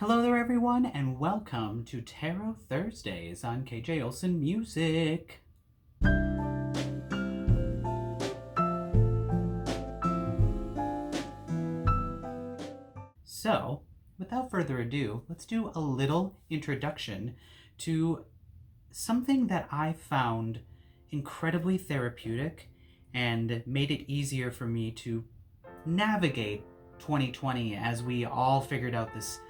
Hello there, everyone, and welcome to Tarot Thursdays on Kay Jay Olson Music. So, without further ado, let's do a little introduction to something that I found incredibly therapeutic and made it easier for me to navigate 2020 as we all figured out this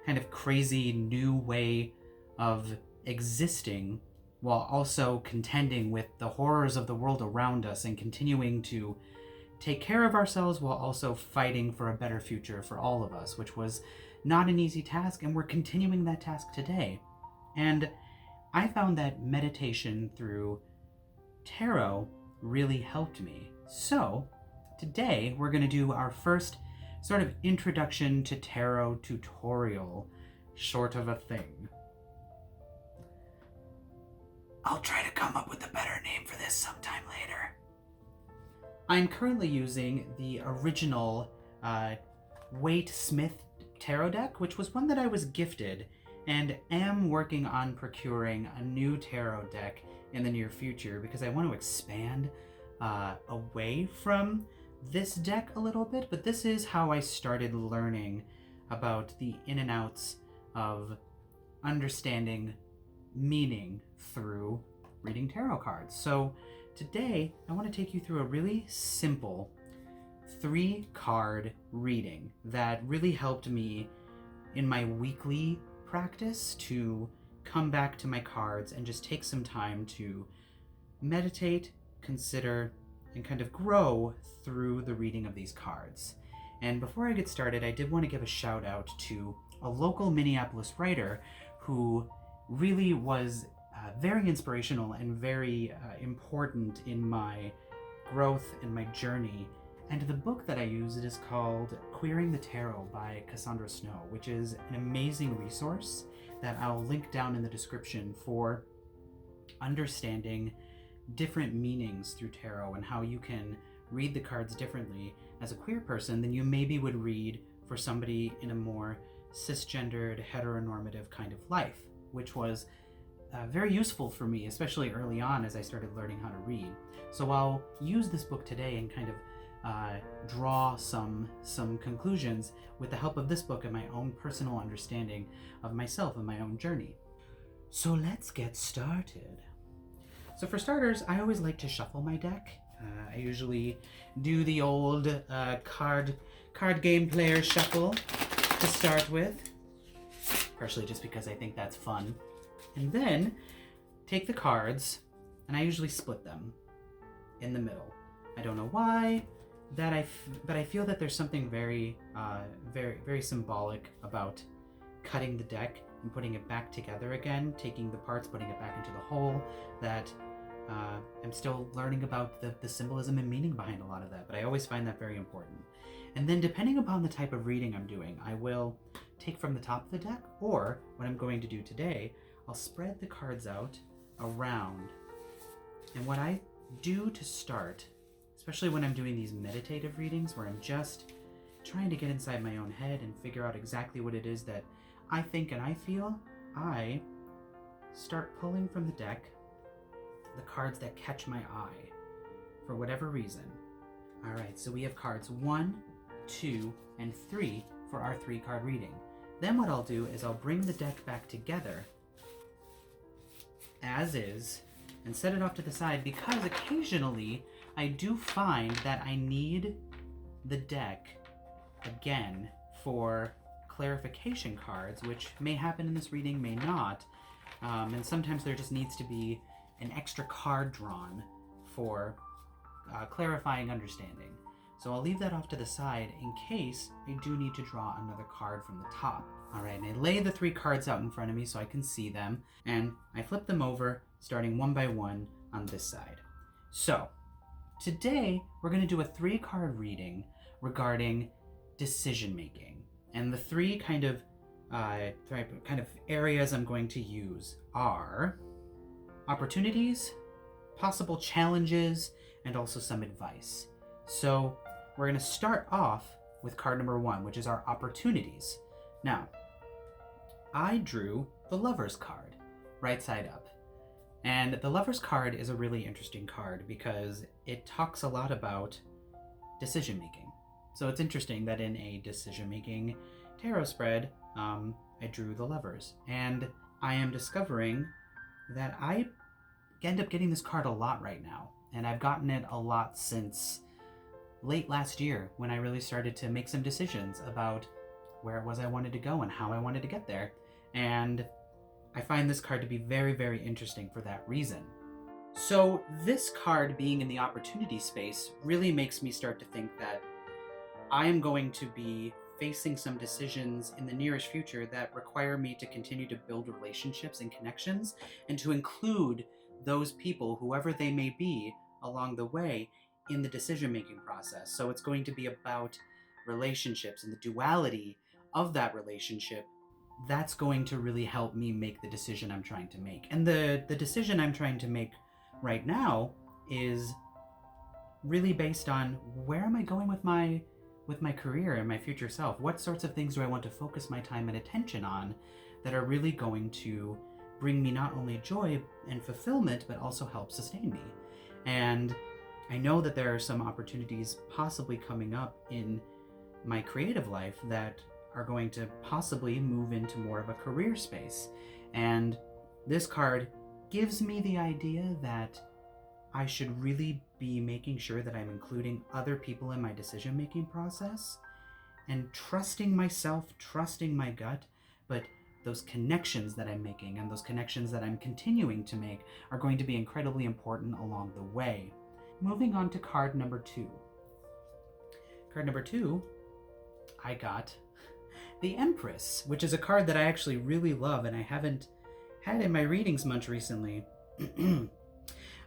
kind of crazy new way of existing while also contending with the horrors of the world around us and continuing to take care of ourselves while also fighting for a better future for all of us, which was not an easy task, and we're continuing that task today. And I found that meditation through tarot really helped me. So today we're going to do our first sort of introduction to tarot tutorial sort of a thing. I'll try to come up with a better name for this sometime later. I'm currently using the original Waite Smith tarot deck, which was one that I was gifted, and am working on procuring a new tarot deck in the near future because I want to expand away from this deck a little bit, but this is how I started learning about the in and outs of understanding meaning through reading tarot cards. So today I want to take you through a really simple 3-card reading that really helped me in my weekly practice to come back to my cards and just take some time to meditate, consider, and kind of grow through the reading of these cards. And before I get started, I did want to give a shout out to a local Minneapolis writer who really was very inspirational and very important in my growth and my journey. And the book that I used is called Queering the Tarot by Cassandra, which is an amazing resource that I'll link down in the description for understanding different meanings through tarot and how you can read the cards differently as a queer person than you maybe would read for somebody in a more cisgendered, heteronormative kind of life, which was very useful for me, especially early on as I started learning how to read. So I'll use this book today and kind of draw some conclusions with the help of this book and my own personal understanding of myself and my own journey. So let's get started. So for starters, I always like to shuffle my deck. I usually do the old card game player shuffle to start with, partially just because I think that's fun. And then take the cards, and I usually split them in the middle. I don't know why, but I feel that there's something very symbolic about cutting the deck and putting it back together again, taking the parts, putting it back into the whole, that I'm still learning about the symbolism and meaning behind a lot of that, but I always find that very important. And then depending upon the type of reading I'm doing, I will take from the top of the deck, or what I'm going to do today, I'll spread the cards out around. And what I do to start, especially when I'm doing these meditative readings where I'm just trying to get inside my own head and figure out exactly what it is that I think and I feel, I start pulling from the deck the cards that catch my eye for whatever reason. All right, so we have cards 1, 2, and 3 for our 3-card reading. Then what I'll do is I'll bring the deck back together as is and set it off to the side, because occasionally I do find that I need the deck again for clarification cards, which may happen in this reading, may not, and sometimes there just needs to be an extra card drawn for clarifying understanding. So I'll leave that off to the side in case I do need to draw another card from the top. All right, and I lay the 3 cards out in front of me so I can see them, and I flip them over, starting one by one on this side. So today we're going to do a 3-card reading regarding decision making, and the 3 kind of areas I'm going to use are opportunities, possible challenges, and also some advice. So we're going to start off with card number 1, which is our opportunities. Now, I drew the Lover's card, right side up. And the Lover's card is a really interesting card because it talks a lot about decision making. So it's interesting that in a decision making tarot spread, I drew the Lovers. And I am discovering that I end up getting this card a lot right now. And I've gotten it a lot since late last year when I really started to make some decisions about where it was I wanted to go and how I wanted to get there. And I find this card to be very, very interesting for that reason. So this card being in the opportunity space really makes me start to think that I am going to be facing some decisions in the nearest future that require me to continue to build relationships and connections and to include those people, whoever they may be, along the way in the decision-making process. So it's going to be about relationships and the duality of that relationship. That's going to really help me make the decision I'm trying to make. And the decision I'm trying to make right now is really based on where am I going with my career and my future self? What sorts of things do I want to focus my time and attention on that are really going to bring me not only joy and fulfillment, but also help sustain me? And I know that there are some opportunities possibly coming up in my creative life that are going to possibly move into more of a career space. And this card gives me the idea that I should really be making sure that I'm including other people in my decision-making process and trusting myself, trusting my gut, but those connections that I'm making and those connections that I'm continuing to make are going to be incredibly important along the way. Moving on to card number 2. Card number 2, I got the Empress, which is a card that I actually really love and I haven't had in my readings much recently.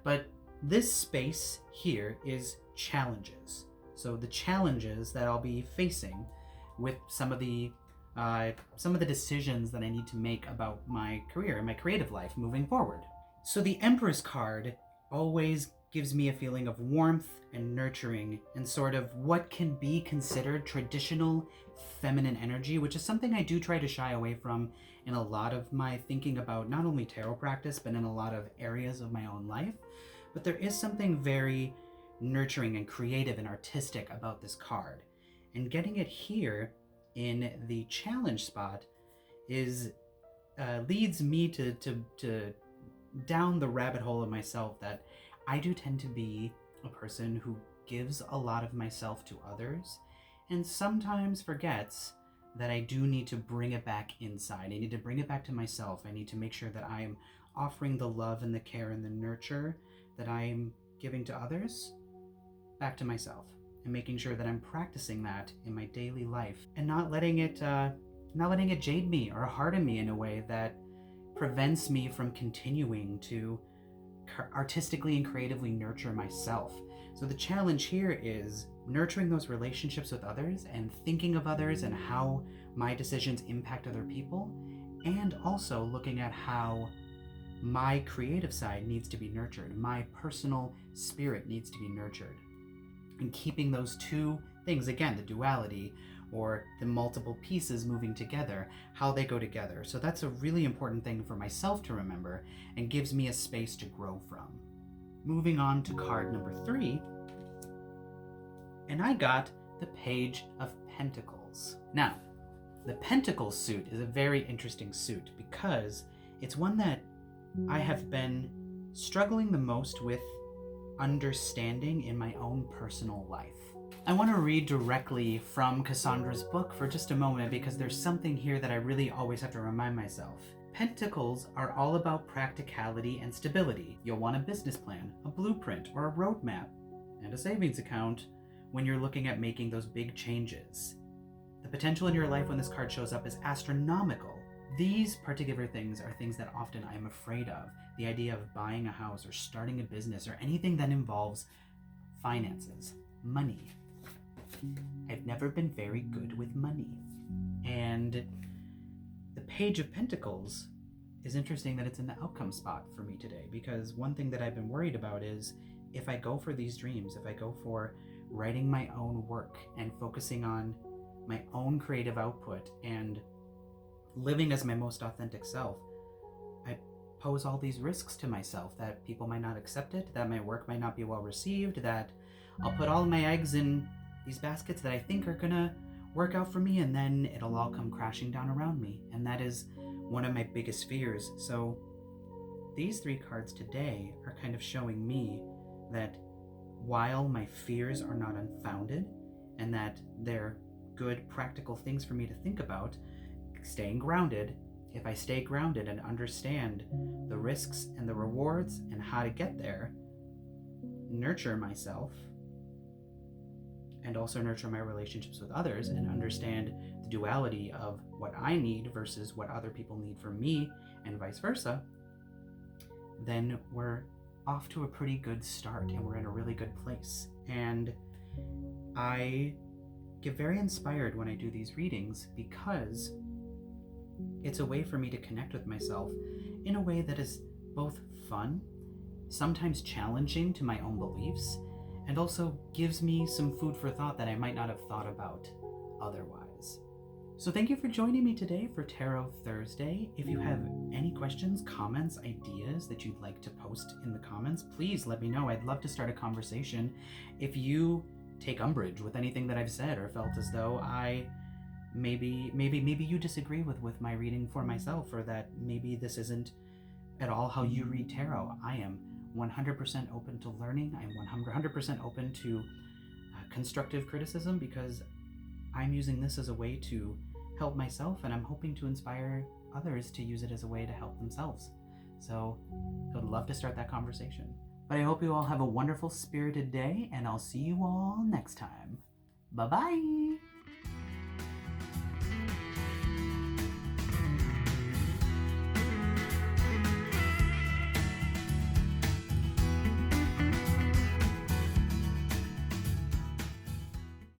But this space here is challenges. So the challenges that I'll be facing with some of the decisions that I need to make about my career and my creative life moving forward. So the Empress card always gives me a feeling of warmth and nurturing and sort of what can be considered traditional feminine energy, which is something I do try to shy away from in a lot of my thinking about not only tarot practice, but in a lot of areas of my own life. But there is something very nurturing and creative and artistic about this card. And getting it here in the challenge spot is leads me to down the rabbit hole of myself that I do tend to be a person who gives a lot of myself to others and sometimes forgets that I do need to bring it back inside. I need to bring it back to myself. I need to make sure that I am offering the love and the care and the nurture that I am giving to others back to myself, and making sure that I'm practicing that in my daily life and not letting it jade me or harden me in a way that prevents me from continuing to artistically and creatively nurture myself. So the challenge here is nurturing those relationships with others and thinking of others and how my decisions impact other people, and also looking at how my creative side needs to be nurtured, my personal spirit needs to be nurtured, and keeping those two things, again, the duality or the multiple pieces moving together, how they go together. So that's a really important thing for myself to remember and gives me a space to grow from. Moving on to card number 3, and I got the Page of Pentacles. Now, the Pentacles suit is a very interesting suit because it's one that I have been struggling the most with understanding in my own personal life. I want to read directly from Cassandra's book for just a moment because there's something here that I really always have to remind myself. Pentacles are all about practicality and stability. You'll want a business plan, a blueprint, or a roadmap, and a savings account when you're looking at making those big changes. The potential in your life when this card shows up is astronomical. These particular things are things that often I'm afraid of. The idea of buying a house or starting a business or anything that involves finances, money. I've never been very good with money. And the Page of Pentacles is interesting that it's in the outcome spot for me today, because one thing that I've been worried about is if I go for these dreams, if I go for writing my own work and focusing on my own creative output and living as my most authentic self, I pose all these risks to myself that people might not accept it, that my work might not be well received, that I'll put all my eggs in these baskets that I think are gonna work out for me, and then it'll all come crashing down around me. And that is one of my biggest fears. So these 3 cards today are kind of showing me that while my fears are not unfounded and that they're good practical things for me to think about, staying grounded, if I stay grounded and understand the risks and the rewards and how to get there, nurture myself, and also nurture my relationships with others, and understand the duality of what I need versus what other people need from me, and vice versa, then we're off to a pretty good start and we're in a really good place. And I get very inspired when I do these readings because it's a way for me to connect with myself in a way that is both fun, sometimes challenging to my own beliefs, and also gives me some food for thought that I might not have thought about otherwise. So thank you for joining me today for Tarot Thursday. If you have any questions, comments, ideas that you'd like to post in the comments, please let me know. I'd love to start a conversation. If you take umbrage with anything that I've said or felt as though maybe you disagree with my reading for myself, or that maybe this isn't at all how you read tarot, I am 100% open to learning. I'm 100% open to constructive criticism, because I'm using this as a way to help myself, and I'm hoping to inspire others to use it as a way to help themselves. So I would love to start that conversation. But I hope you all have a wonderful, spirited day, and I'll see you all next time. Bye-bye!